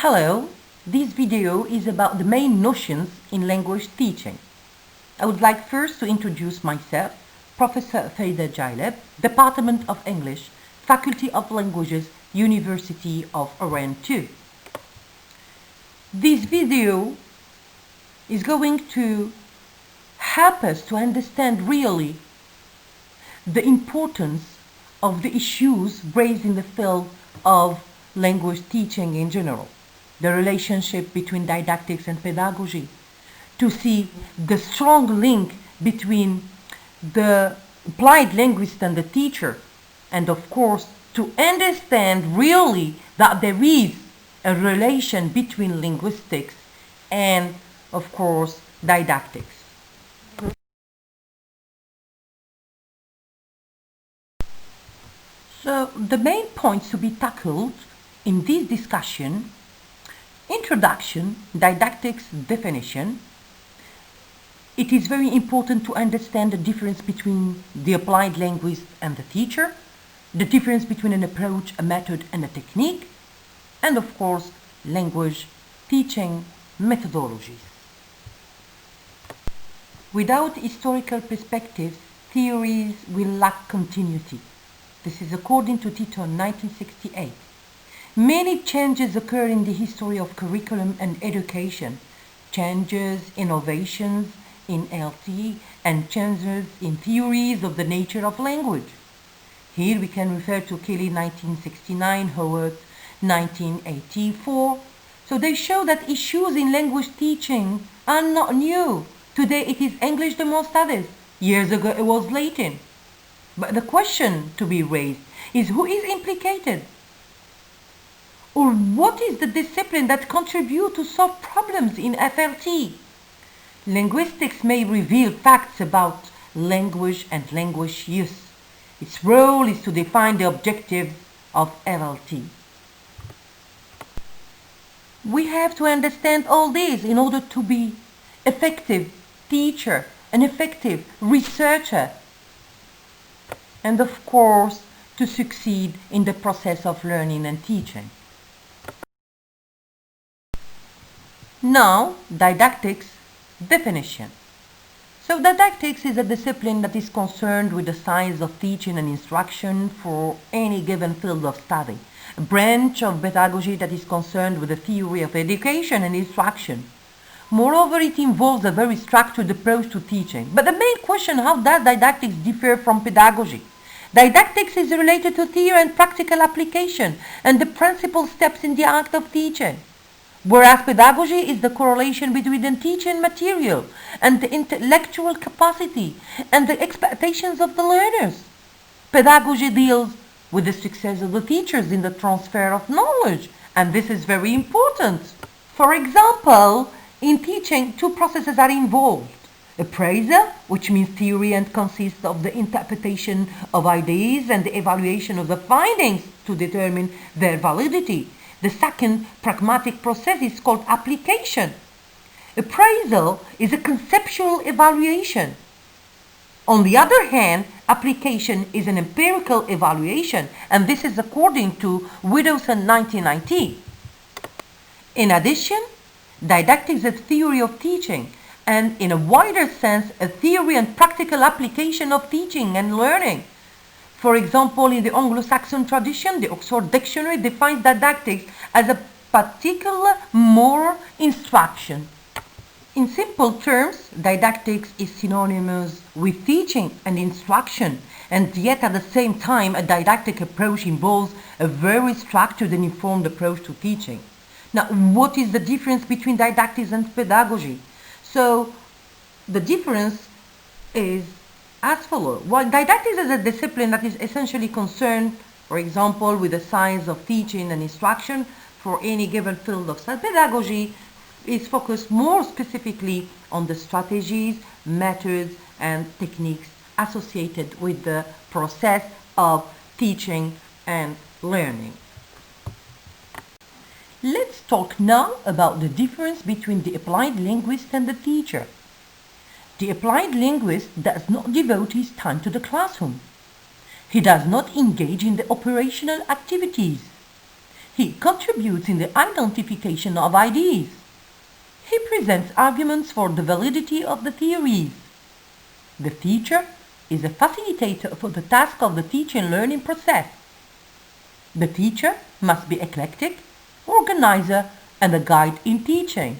Hello, this video is about the main notions in language teaching. I would like first to introduce myself, Professor Faida Jaileb, Department of English, Faculty of Languages, University of Oran 2. This video is going to help us to understand really the importance of the issues raised in the field of language teaching in general, the relationship between didactics and pedagogy, to see the strong link between the applied linguist and the teacher, and of course to understand really that there is a relation between linguistics and of course didactics. So the main points to be tackled in this discussion: introduction, didactics, definition. It is very important to understand the difference between the applied linguist and the teacher, the difference between an approach, a method, and a technique, and of course, language teaching methodologies. Without historical perspectives, theories will lack continuity. This is according to Tito in 1968. Many changes occur in the history of curriculum and education. Changes, innovations in LT, and changes in theories of the nature of language. Here we can refer to Kelly 1969, Howard 1984. So they show that issues in language teaching are not new. Today it is English the most studied. Years ago it was Latin. But the question to be raised is who is implicated? Or what is the discipline that contributes to solve problems in FLT? Linguistics may reveal facts about language and language use. Its role is to define the objectives of FLT. We have to understand all this in order to be effective teacher, an effective researcher, and of course to succeed in the process of learning and teaching. Now, didactics definition. So didactics is a discipline that is concerned with the science of teaching and instruction for any given field of study, a branch of pedagogy that is concerned with the theory of education and instruction. Moreover, it involves a very structured approach to teaching. But the main question, how does didactics differ from pedagogy? Didactics is related to theory and practical application and the principal steps in the act of teaching. Whereas pedagogy is the correlation between the teaching material and the intellectual capacity and the expectations of the learners. Pedagogy deals with the success of the teachers in the transfer of knowledge, and this is very important. For example, in teaching, two processes are involved. Appraisal, which means theory and consists of the interpretation of ideas and the evaluation of the findings to determine their validity. The second pragmatic process is called application. Appraisal is a conceptual evaluation. On the other hand, application is an empirical evaluation, and this is according to Widdowson 1990. In addition, didactics is a theory of teaching, and in a wider sense, a theory and practical application of teaching and learning. For example, in the Anglo-Saxon tradition, the Oxford Dictionary defines didactics as a particular moral instruction. In simple terms, didactics is synonymous with teaching and instruction, and yet at the same time, a didactic approach involves a very structured and informed approach to teaching. Now, what is the difference between didactics and pedagogy? So, the difference is as follows. While didactics is a discipline that is essentially concerned, for example, with the science of teaching and instruction for any given field of study, pedagogy is focused more specifically on the strategies, methods, and techniques associated with the process of teaching and learning. Let's talk now about the difference between the applied linguist and the teacher. The applied linguist does not devote his time to the classroom. He does not engage in the operational activities. He contributes in the identification of ideas. He presents arguments for the validity of the theories. The teacher is a facilitator for the task of the teaching learning process. The teacher must be eclectic, organizer, and a guide in teaching.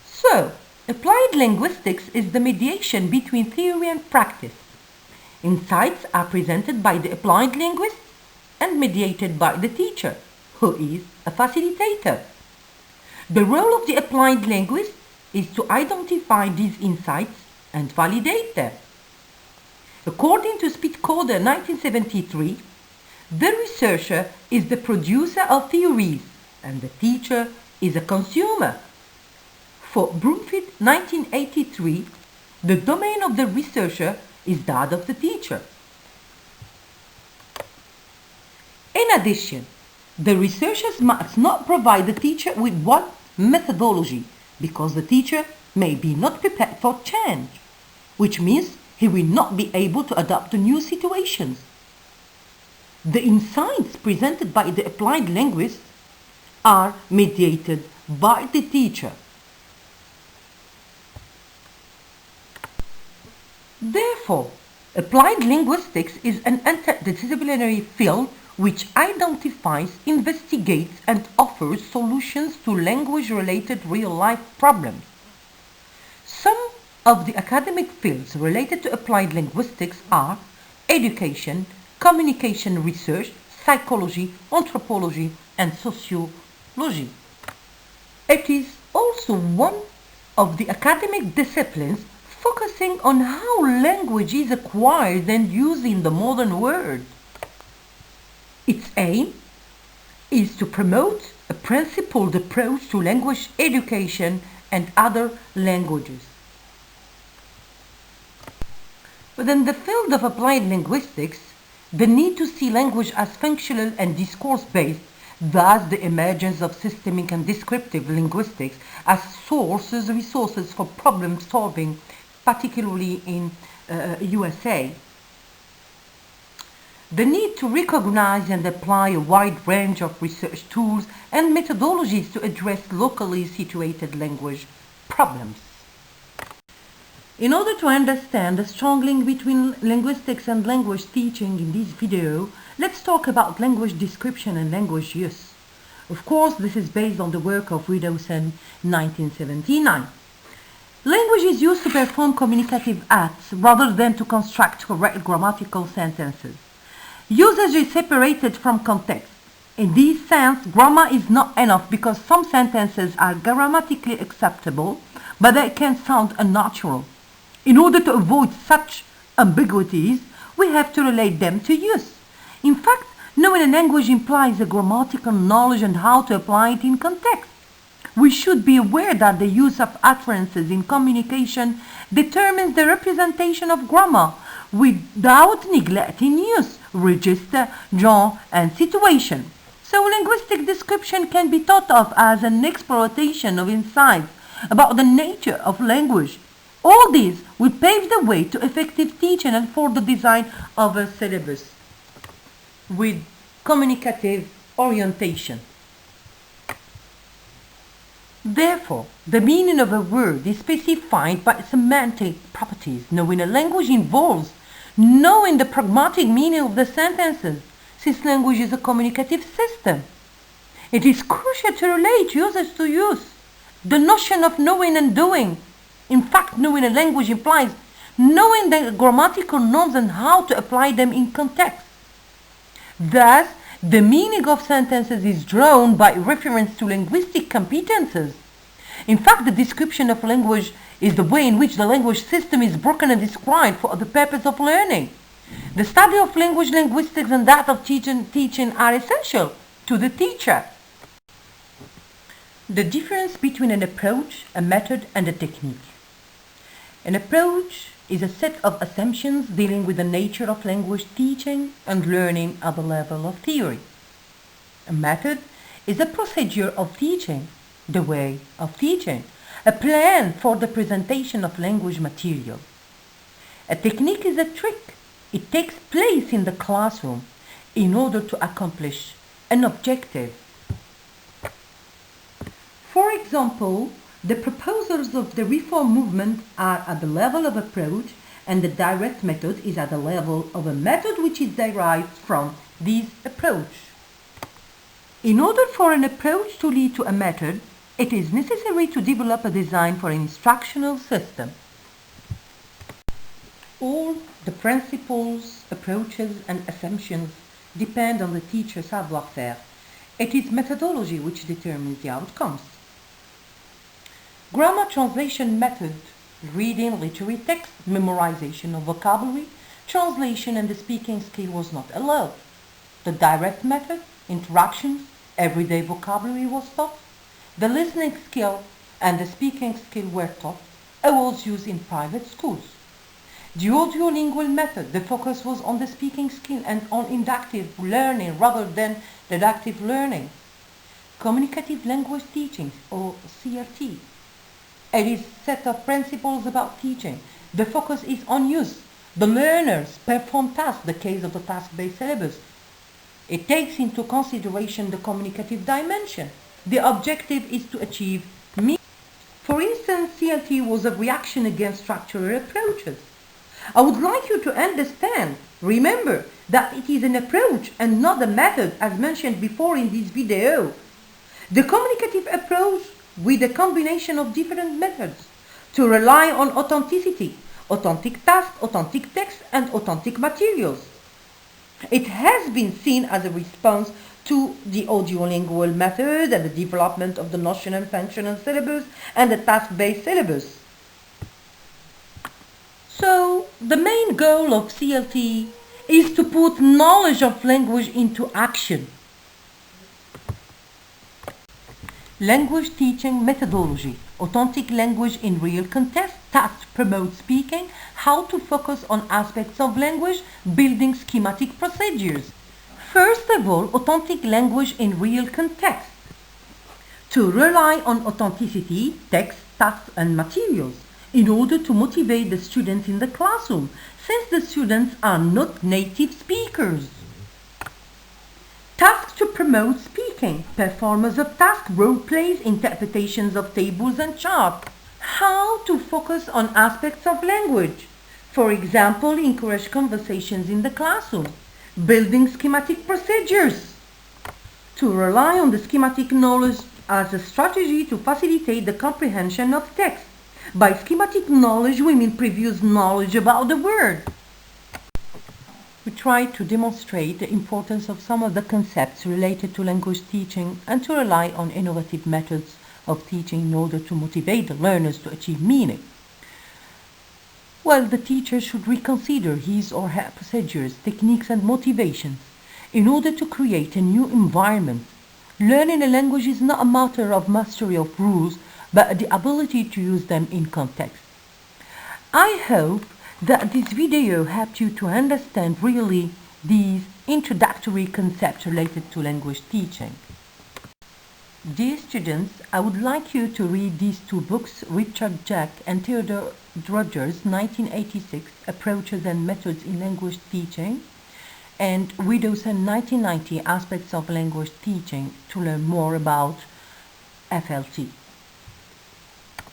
So, applied linguistics is the mediation between theory and practice. Insights are presented by the applied linguist and mediated by the teacher, who is a facilitator. The role of the applied linguist is to identify these insights and validate them. According to Spitcoder 1973, the researcher is the producer of theories and the teacher is a consumer. For Broomfield 1983, the domain of the researcher is that of the teacher. In addition, the researchers must not provide the teacher with one methodology because the teacher may be not prepared for change, which means he will not be able to adapt to new situations. The insights presented by the applied linguist are mediated by the teacher. Therefore, applied linguistics is an interdisciplinary field which identifies, investigates, and offers solutions to language-related real-life problems. Some of the academic fields related to applied linguistics are education, communication research, psychology, anthropology, and sociology. It is also one of the academic disciplines focusing on how language is acquired and used in the modern world. Its aim is to promote a principled approach to language education and other languages. Within the field of applied linguistics, the need to see language as functional and discourse-based, thus the emergence of systemic and descriptive linguistics as resources for problem solving, particularly in USA. The need to recognize and apply a wide range of research tools and methodologies to address locally situated language problems. In order to understand the strong link between linguistics and language teaching in this video, let's talk about language description and language use. Of course, this is based on the work of Widdowson, 1979. Language is used to perform communicative acts rather than to construct correct grammatical sentences. Usage is separated from context. In this sense, grammar is not enough because some sentences are grammatically acceptable, but they can sound unnatural. In order to avoid such ambiguities, we have to relate them to use. In fact, knowing a language implies a grammatical knowledge and how to apply it in context. We should be aware that the use of utterances in communication determines the representation of grammar without neglecting use, register, genre, and situation. So linguistic description can be thought of as an exploitation of insights about the nature of language. All these will pave the way to effective teaching and for the design of a syllabus with communicative orientation. Therefore, the meaning of a word is specified by semantic properties. Knowing a language involves knowing the pragmatic meaning of the sentences, since language is a communicative system. It is crucial to relate usage to use. The notion of knowing and doing. In fact, knowing a language implies knowing the grammatical norms and how to apply them in context. Thus, the meaning of sentences is drawn by reference to linguistic competences. In fact, the description of language is the way in which the language system is broken and described for the purpose of learning. The study of language linguistics and that of teaching are essential to the teacher. The difference between an approach, a method, and a technique. An approach is a set of assumptions dealing with the nature of language teaching and learning at the level of theory. A method is a procedure of teaching, the way of teaching, a plan for the presentation of language material. A technique is a trick. It takes place in the classroom in order to accomplish an objective For example, the proposers of the reform movement are at the level of approach, and the direct method is at the level of a method which is derived from this approach. In order for an approach to lead to a method, it is necessary to develop a design for an instructional system. All the principles, approaches, and assumptions depend on the teacher's savoir-faire. It is methodology which determines the outcomes. Grammar translation method, reading literary text, memorization of vocabulary, translation and the speaking skill was not allowed. The direct method, interactions, everyday vocabulary was taught. The listening skill and the speaking skill were taught or was used in private schools. The audiolingual method, the focus was on the speaking skill and on inductive learning rather than deductive learning. Communicative language teaching, or CRT. It is a set of principles about teaching. The focus is on use. The learners perform tasks, the case of the task-based syllabus. It takes into consideration the communicative dimension. The objective is to achieve meaning. For instance, CLT was a reaction against structural approaches. I would like you to understand, remember, that it is an approach and not a method as mentioned before in this video. The communicative approach with a combination of different methods to rely on authenticity, authentic task, authentic text, and authentic materials. It has been seen as a response to the audiolingual method and the development of the notion and functional syllabus and the task-based syllabus. So, the main goal of CLT is to put knowledge of language into action. Language teaching methodology, authentic language in real context, task to promote speaking, how to focus on aspects of language, building schematic procedures. First of all, authentic language in real context. To rely on authenticity, text, tasks, and materials in order to motivate the students in the classroom, since the students are not native speakers. Tasks to promote speaking, performance of task, role plays, interpretations of tables and charts. How to focus on aspects of language. For example, encourage conversations in the classroom. Building schematic procedures. To rely on the schematic knowledge as a strategy to facilitate the comprehension of text. By schematic knowledge, we mean previous knowledge about the word. We try to demonstrate the importance of some of the concepts related to language teaching and to rely on innovative methods of teaching in order to motivate the learners to achieve meaning. Well, the teacher should reconsider his or her procedures, techniques and motivations in order to create a new environment. Learning a language is not a matter of mastery of rules, but the ability to use them in context. I hope that this video helped you to understand really these introductory concepts related to language teaching. Dear students, I would like you to read these two books, Richard Jack and Theodore Rogers, 1986, Approaches and Methods in Language Teaching, and Widdowson, 1990, Aspects of Language Teaching, to learn more about FLT.